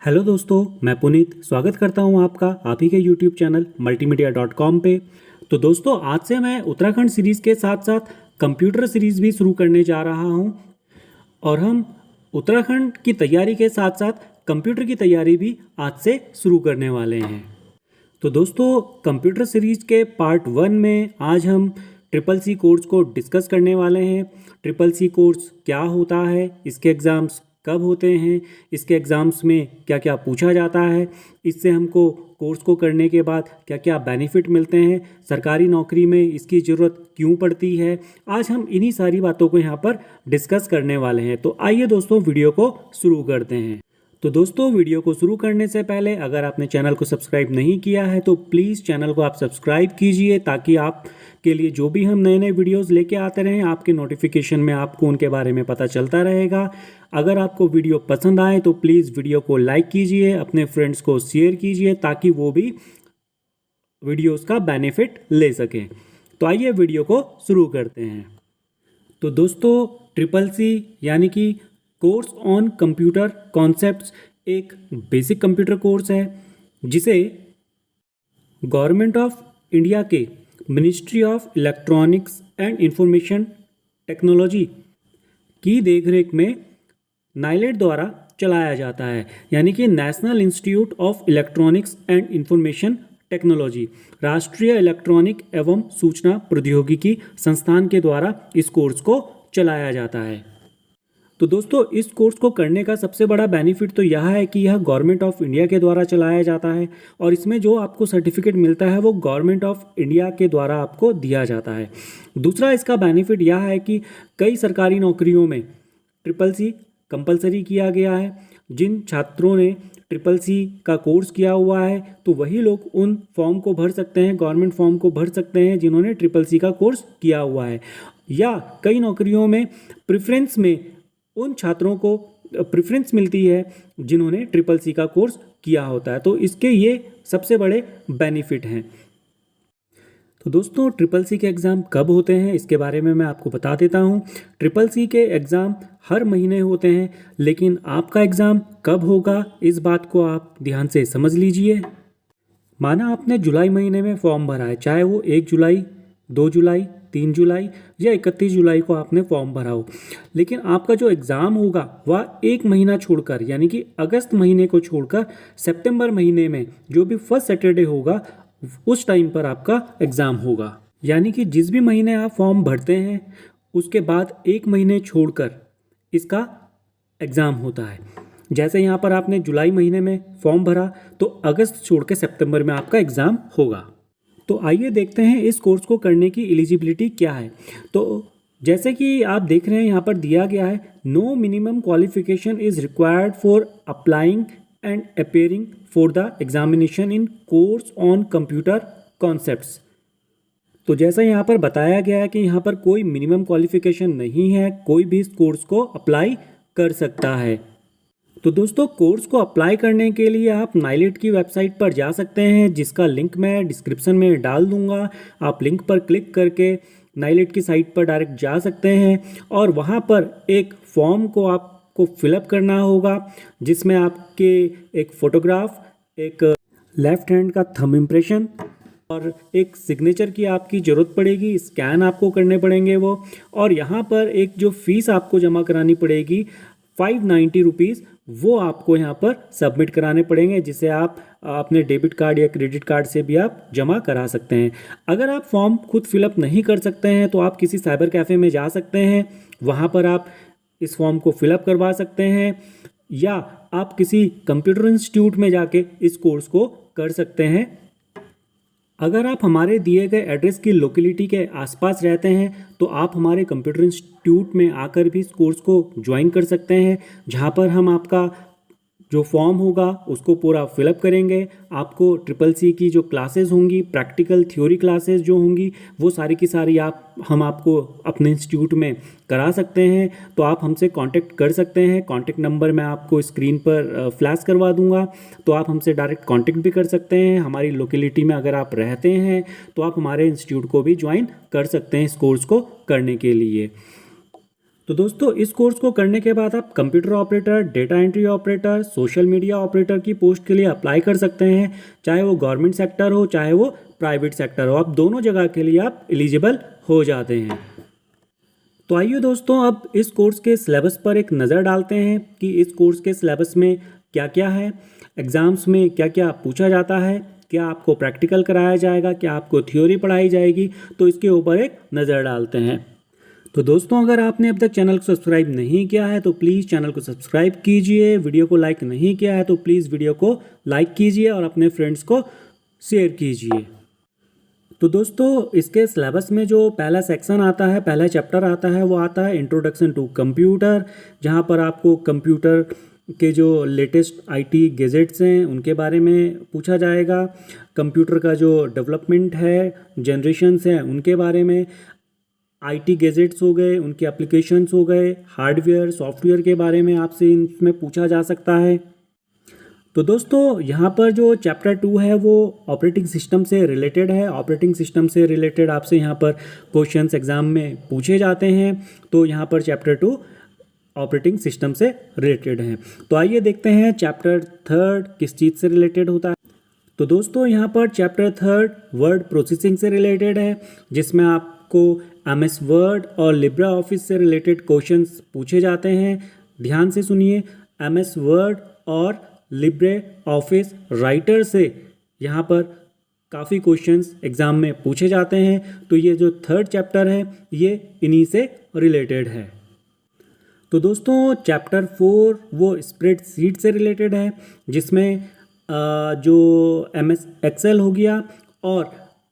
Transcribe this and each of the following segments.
Hello दोस्तों, मैं पुनीत स्वागत करता हूं आपका आप ही के यूट्यूब चैनल multimedia.com पे। तो दोस्तों, आज से मैं उत्तराखंड सीरीज़ के साथ साथ कंप्यूटर सीरीज़ भी शुरू करने जा रहा हूं और हम उत्तराखंड की तैयारी के साथ साथ कंप्यूटर की तैयारी भी आज से शुरू करने वाले हैं। तो दोस्तों, कंप्यूटर सीरीज़ के पार्ट 1 में आज हम ट्रिपल सी कोर्स को डिस्कस करने वाले हैं। ट्रिपल सी कोर्स क्या होता है, इसके एग्ज़ाम्स कब होते हैं, इसके एग्ज़ाम्स में क्या क्या पूछा जाता है, इससे हमको कोर्स को करने के बाद क्या क्या बेनिफिट मिलते हैं, सरकारी नौकरी में इसकी ज़रूरत क्यों पड़ती है। आज हम इन्हीं सारी बातों को यहाँ पर डिस्कस करने वाले हैं। तो आइए दोस्तों, वीडियो को शुरू करते हैं। तो दोस्तों, वीडियो को शुरू करने से पहले अगर आपने चैनल को सब्सक्राइब नहीं किया है तो प्लीज़ चैनल को आप सब्सक्राइब कीजिए, ताकि आपके लिए जो भी हम नए नए वीडियोस लेके आते रहें आपके नोटिफिकेशन में आपको उनके बारे में पता चलता रहेगा। अगर आपको वीडियो पसंद आए तो प्लीज़ वीडियो को लाइक कीजिए, अपने फ्रेंड्स को शेयर कीजिए, ताकि वो भी वीडियोस का बेनिफिट ले सकें। तो आइए वीडियो को शुरू करते हैं। तो दोस्तों, ट्रिपल सी यानी कि कोर्स ऑन कंप्यूटर कॉन्सेप्ट्स एक बेसिक कंप्यूटर कोर्स है, जिसे गवर्नमेंट ऑफ इंडिया के ministry of electronics and information technology की देखरेख में नाइलेट द्वारा चलाया जाता है, यानी कि national institute of electronics and information technology, राष्ट्रीय इलेक्ट्रॉनिक एवं सूचना प्रौद्योगिकी संस्थान के द्वारा इस कोर्स को चलाया जाता है। तो दोस्तों, इस कोर्स को करने का सबसे बड़ा बेनिफिट तो यह है कि यह गवर्नमेंट ऑफ इंडिया के द्वारा चलाया जाता है और इसमें जो आपको सर्टिफिकेट मिलता है वो गवर्नमेंट ऑफ इंडिया के द्वारा आपको दिया जाता है। दूसरा इसका बेनिफिट यह है कि कई सरकारी नौकरियों में ट्रिपल सी कंपलसरी किया गया है। जिन छात्रों ने ट्रिपल सी का कोर्स किया हुआ है तो वही लोग उन फॉर्म को भर सकते हैं, गवर्नमेंट फॉर्म को भर सकते हैं जिन्होंने ट्रिपल सी का कोर्स किया हुआ है। या कई नौकरियों में प्रेफरेंस में उन छात्रों को प्रेफरेंस मिलती है जिन्होंने ट्रिपल सी का कोर्स किया होता है। तो इसके ये सबसे बड़े बेनिफिट हैं। तो दोस्तों, ट्रिपल सी के एग्ज़ाम कब होते हैं इसके बारे में मैं आपको बता देता हूँ। ट्रिपल सी के एग्ज़ाम हर महीने होते हैं, लेकिन आपका एग्ज़ाम कब होगा इस बात को आप ध्यान से समझ लीजिए। माना आपने जुलाई महीने में फॉर्म भरा है, चाहे वो 1 जुलाई, 2 जुलाई, 3 जुलाई या 31 जुलाई को आपने फॉर्म भरा हो, लेकिन आपका जो एग्ज़ाम होगा वह 1 महीना छोड़कर, यानी कि अगस्त महीने को छोड़कर सितंबर महीने में जो भी फर्स्ट सैटरडे होगा उस टाइम पर आपका एग्ज़ाम होगा। यानी कि जिस भी महीने आप फॉर्म भरते हैं उसके बाद 1 महीने छोड़कर इसका एग्ज़ाम होता है। जैसे यहाँ पर आपने जुलाई महीने में फॉर्म भरा तो अगस्त छोड़ के सितंबर में आपका एग्ज़ाम होगा। तो आइए देखते हैं इस कोर्स को करने की एलिजिबिलिटी क्या है। तो जैसे कि आप देख रहे हैं यहाँ पर दिया गया है, no minimum qualification is required for applying and appearing for the examination in course on computer concepts. तो जैसा यहाँ पर बताया गया है कि यहाँ पर कोई मिनिमम क्वालिफिकेशन नहीं है, कोई भी इस कोर्स को अप्लाई कर सकता है। तो दोस्तों, कोर्स को अप्लाई करने के लिए आप नाइलेट की वेबसाइट पर जा सकते हैं, जिसका लिंक मैं डिस्क्रिप्शन में डाल दूंगा। आप लिंक पर क्लिक करके नाइलेट की साइट पर डायरेक्ट जा सकते हैं और वहां पर एक फॉर्म को आपको फिलअप करना होगा, जिसमें आपके एक फ़ोटोग्राफ, एक लेफ़्ट हैंड का थंब इम्प्रेशन और एक सिग्नेचर की आपकी ज़रूरत पड़ेगी। स्कैन आपको करने पड़ेंगे वो, और यहाँ पर एक जो फ़ीस आपको जमा करानी पड़ेगी 590 रुपीज़, वो आपको यहाँ पर सबमिट कराने पड़ेंगे, जिसे आप अपने डेबिट कार्ड या क्रेडिट कार्ड से भी आप जमा करा सकते हैं। अगर आप फॉर्म खुद फिलअप नहीं कर सकते हैं तो आप किसी साइबर कैफ़े में जा सकते हैं, वहाँ पर आप इस फॉर्म को फिलअप करवा सकते हैं, या आप किसी कंप्यूटर इंस्टीट्यूट में जाके इस कोर्स को कर सकते हैं। अगर आप हमारे दिए गए एड्रेस की लोकेलिटी के आसपास रहते हैं तो आप हमारे कंप्यूटर इंस्टीट्यूट में आकर भी इस कोर्स को ज्वाइन कर सकते हैं, जहां पर हम आपका जो फॉर्म होगा उसको पूरा फिलअप करेंगे। आपको ट्रिपल सी की जो क्लासेस होंगी, प्रैक्टिकल थ्योरी क्लासेस जो होंगी, वो सारी की सारी हम आपको अपने इंस्टीट्यूट में करा सकते हैं। तो आप हमसे कांटेक्ट कर सकते हैं। कांटेक्ट नंबर मैं आपको स्क्रीन पर फ्लैश करवा दूंगा, तो आप हमसे डायरेक्ट कांटेक्ट भी कर सकते हैं। हमारी लोकेलिटी में अगर आप रहते हैं तो आप हमारे इंस्टीट्यूट को भी ज्वाइन कर सकते हैं इस कोर्स को करने के लिए। तो दोस्तों इस कोर्स को करने के बाद आप computer operator, data entry operator, social media operator की पोस्ट के लिए अप्लाई कर सकते हैं। चाहे वो गवर्नमेंट सेक्टर हो, चाहे वो प्राइवेट सेक्टर हो, आप दोनों जगह के लिए आप एलिजिबल हो जाते हैं। तो आइए दोस्तों अब इस कोर्स के सिलेबस पर एक नज़र डालते हैं कि इस कोर्स के सिलेबस में क्या क्या है, एग्ज़ाम्स में क्या क्या पूछा जाता है, क्या आपको प्रैक्टिकल कराया जाएगा, क्या आपको थ्योरी पढ़ाई जाएगी। तो इसके ऊपर एक नज़र डालते हैं। तो दोस्तों अगर आपने अब तक चैनल को सब्सक्राइब नहीं किया है तो प्लीज़ चैनल को सब्सक्राइब कीजिए, वीडियो को लाइक नहीं किया है तो प्लीज़ वीडियो को लाइक कीजिए और अपने फ्रेंड्स को शेयर कीजिए। तो दोस्तों इसके सिलेबस में जो पहला सेक्शन आता है, पहला चैप्टर आता है, वो आता है इंट्रोडक्शन टू कंप्यूटर, जहाँ पर आपको कंप्यूटर के जो लेटेस्ट आईटी गैजेट्स हैं उनके बारे में पूछा जाएगा। कंप्यूटर का जो डेवलपमेंट है, जनरेशन्स हैं, उनके बारे में, आईटी गैजेट्स हो गए, उनके एप्लीकेशंस हो गए, हार्डवेयर सॉफ्टवेयर के बारे में आपसे इसमें पूछा जा सकता है। तो दोस्तों यहाँ पर जो चैप्टर 2 है वो ऑपरेटिंग सिस्टम से रिलेटेड है। ऑपरेटिंग सिस्टम से रिलेटेड आपसे यहाँ पर क्वेश्चंस एग्ज़ाम में पूछे जाते हैं। तो यहाँ पर चैप्टर 2 ऑपरेटिंग सिस्टम से रिलेटेड है। तो आइए देखते हैं चैप्टर 3 किस चीज़ से रिलेटेड होता है। तो दोस्तों यहाँ पर चैप्टर 3 वर्ड प्रोसेसिंग से रिलेटेड है, जिसमें आपको MS वर्ड और लिब्रा ऑफिस से रिलेटेड क्वेश्चंस पूछे जाते हैं। ध्यान से सुनिए, MS वर्ड और लिब्रे ऑफिस राइटर से यहाँ पर काफ़ी क्वेश्चंस एग्ज़ाम में पूछे जाते हैं। तो ये जो 3rd चैप्टर है ये इन्हीं से रिलेटेड है। तो दोस्तों चैप्टर 4 वो स्प्रेडशीट से रिलेटेड है, जिसमें जो MS एक्सेल हो गया और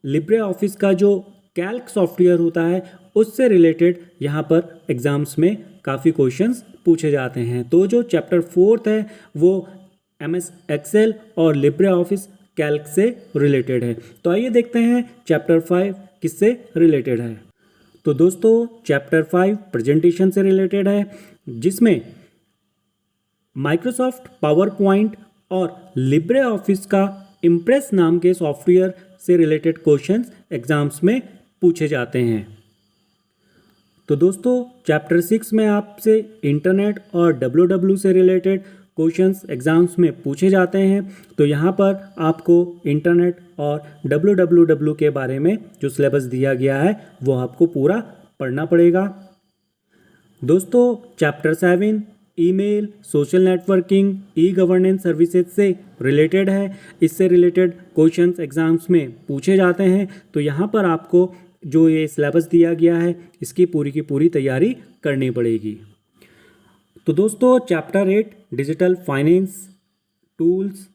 लिब्रे ऑफिस का जो कैल्क सॉफ्टवेयर होता है उससे रिलेटेड यहाँ पर एग्ज़ाम्स में काफ़ी क्वेश्चंस पूछे जाते हैं। तो जो चैप्टर 4 है वो MS एक्सेल और लिब्रे ऑफिस कैल्क से रिलेटेड है। तो आइए देखते हैं चैप्टर 5 किससे रिलेटेड है। तो दोस्तों चैप्टर 5 प्रेजेंटेशन से रिलेटेड है, जिसमें माइक्रोसॉफ्ट पावर पॉइंट और लिब्रे ऑफिस का इम्प्रेस नाम के सॉफ्टवेयर से रिलेटेड क्वेश्चंस एग्जाम्स में पूछे जाते हैं। तो दोस्तों चैप्टर 6 में आपसे इंटरनेट और WWW से रिलेटेड क्वेश्चंस एग्जाम्स में पूछे जाते हैं। तो यहाँ पर आपको इंटरनेट और WWW के बारे में जो सिलेबस दिया गया है वो आपको पूरा पढ़ना पड़ेगा। दोस्तों chapter 7 email, social networking, e-governance services से रिलेटेड है। इससे रिलेटेड क्वेश्चंस एग्जाम्स में पूछे जाते हैं। तो यहाँ पर आपको जो ये सिलेबस दिया गया है इसकी पूरी की पूरी तैयारी करनी पड़ेगी। तो दोस्तों chapter 8 digital finance tools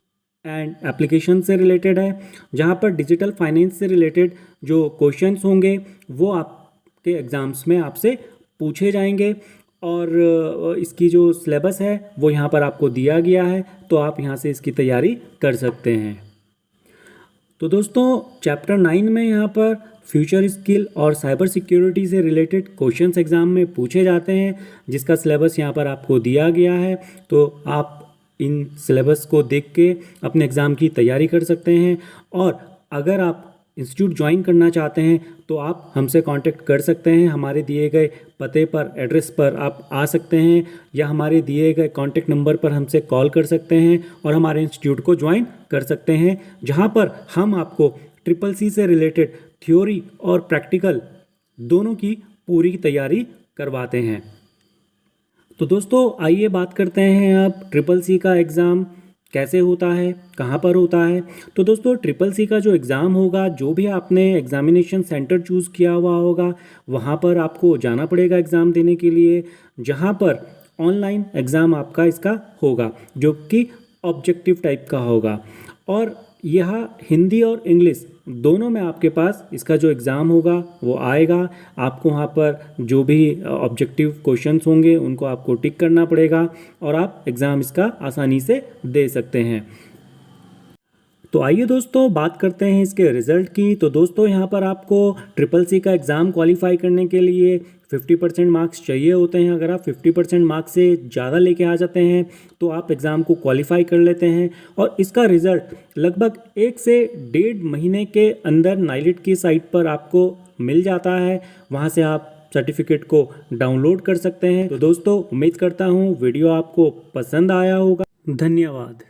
and application से रिलेटेड है, जहाँ पर डिजिटल फाइनेंस से रिलेटेड जो क्वेश्चंस होंगे वो आपके एग्ज़ाम्स में आपसे पूछे जाएंगे। और इसकी जो सिलेबस है वो यहाँ पर आपको दिया गया है, तो आप यहाँ से इसकी तैयारी कर सकते हैं। तो दोस्तों चैप्टर 9 में यहाँ पर फ्यूचर स्किल और साइबर सिक्योरिटी से रिलेटेड क्वेश्चंस एग्ज़ाम में पूछे जाते हैं, जिसका सिलेबस यहाँ पर आपको दिया गया है। तो आप इन सिलेबस को देख के अपने एग्ज़ाम की तैयारी कर सकते हैं। और अगर आप इंस्टीट्यूट ज्वाइन करना चाहते हैं तो आप हमसे कांटेक्ट कर सकते हैं। हमारे दिए गए पते पर, एड्रेस पर आप आ सकते हैं, या हमारे दिए गए कांटेक्ट नंबर पर हमसे कॉल कर सकते हैं और हमारे इंस्टीट्यूट को ज्वाइन कर सकते हैं, जहां पर हम आपको CCC से रिलेटेड थ्योरी और प्रैक्टिकल दोनों की पूरी तैयारी करवाते हैं। तो दोस्तों आइए बात करते हैं अब CCC का एग्ज़ाम कैसे होता है, कहाँ पर होता है। तो दोस्तों CCC का जो एग्ज़ाम होगा, जो भी आपने एग्ज़ामिनेशन सेंटर चूज़ किया हुआ होगा वहाँ पर आपको जाना पड़ेगा एग्ज़ाम देने के लिए, जहाँ पर ऑनलाइन एग्ज़ाम आपका इसका होगा, जो कि ऑब्जेक्टिव टाइप का होगा। और यह हिंदी और इंग्लिश दोनों में आपके पास इसका जो एग्ज़ाम होगा वो आएगा। आपको वहाँ पर जो भी ऑब्जेक्टिव क्वेश्चंस होंगे उनको आपको टिक करना पड़ेगा और आप एग्ज़ाम इसका आसानी से दे सकते हैं। तो आइए दोस्तों बात करते हैं इसके रिज़ल्ट की। तो दोस्तों यहाँ पर आपको CCC का एग्ज़ाम क्वालिफाई करने के लिए 50% मार्क्स चाहिए होते हैं। अगर आप 50% मार्क्स से ज़्यादा लेके आ जाते हैं तो आप एग्ज़ाम को क्वालिफाई कर लेते हैं। और इसका रिज़ल्ट लगभग 1 से 1.5 महीने के अंदर नाइलिट की साइट पर आपको मिल जाता है। वहाँ से आप सर्टिफिकेट को डाउनलोड कर सकते हैं। तो दोस्तों उम्मीद करता हूँ वीडियो आपको पसंद आया होगा। धन्यवाद।